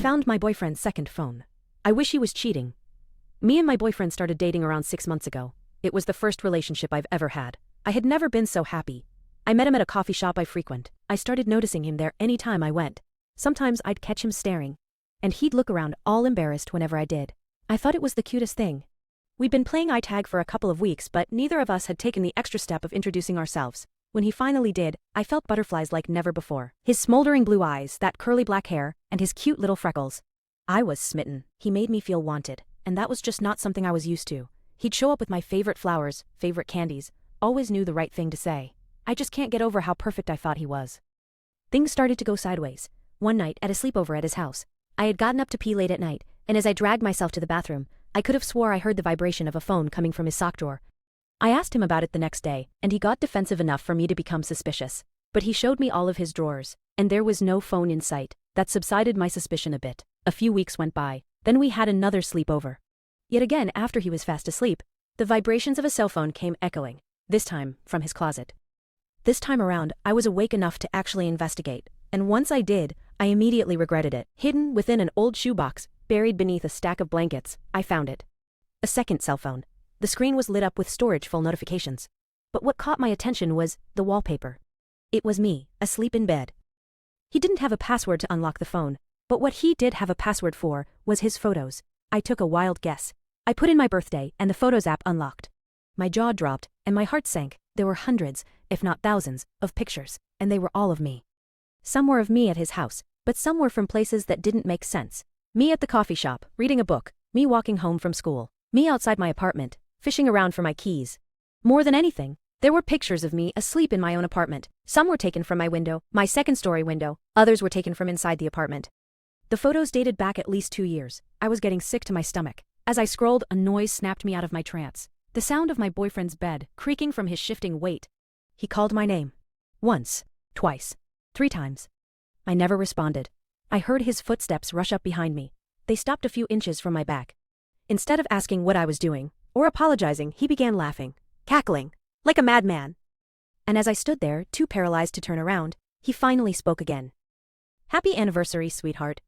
found my boyfriend's second phone. I wish he was cheating. Me and my boyfriend started dating around 6 months ago. It was the first relationship I've ever had. I had never been so happy. I met him at a coffee shop I frequent. I started noticing him there any time I went. Sometimes I'd catch him staring, and he'd look around all embarrassed whenever I did. I thought it was the cutest thing. We'd been playing tag for a couple of weeks, but neither of us had taken the extra step of introducing ourselves. When he finally did, I felt butterflies like never before. His smoldering blue eyes, that curly black hair, and his cute little freckles. I was smitten. He made me feel wanted, and that was just not something I was used to. He'd show up with my favorite flowers, favorite candies, always knew the right thing to say. I just can't get over how perfect I thought he was. Things started to go sideways. One night, at a sleepover at his house, I had gotten up to pee late at night, and as I dragged myself to the bathroom, I could have swore I heard the vibration of a phone coming from his sock drawer. I asked him about it the next day, and he got defensive enough for me to become suspicious. But he showed me all of his drawers, and there was no phone in sight. That subsided my suspicion a bit. A few weeks went by, then we had another sleepover. Yet again, after he was fast asleep, the vibrations of a cell phone came echoing, this time from his closet. This time around, I was awake enough to actually investigate, and once I did, I immediately regretted it. Hidden within an old shoebox, buried beneath a stack of blankets, I found it. A second cell phone. The screen was lit up with storage-full notifications. But what caught my attention was the wallpaper. It was me, asleep in bed. He didn't have a password to unlock the phone, but what he did have a password for was his photos. I took a wild guess. I put in my birthday, and the Photos app unlocked. My jaw dropped, and my heart sank. There were hundreds, if not thousands, of pictures, and they were all of me. Some were of me at his house, but some were from places that didn't make sense. Me at the coffee shop, reading a book, me walking home from school, me outside my apartment, fishing around for my keys. More than anything, there were pictures of me asleep in my own apartment. Some were taken from my window, my second-story window, others were taken from inside the apartment. The photos dated back at least 2 years. I was getting sick to my stomach. As I scrolled, a noise snapped me out of my trance. The sound of my boyfriend's bed, creaking from his shifting weight. He called my name. Once, twice, 3 times. I never responded. I heard his footsteps rush up behind me. They stopped a few inches from my back. Instead of asking what I was doing, or apologizing, he began laughing, cackling, like a madman. And as I stood there, too paralyzed to turn around, he finally spoke again. "Happy anniversary, sweetheart.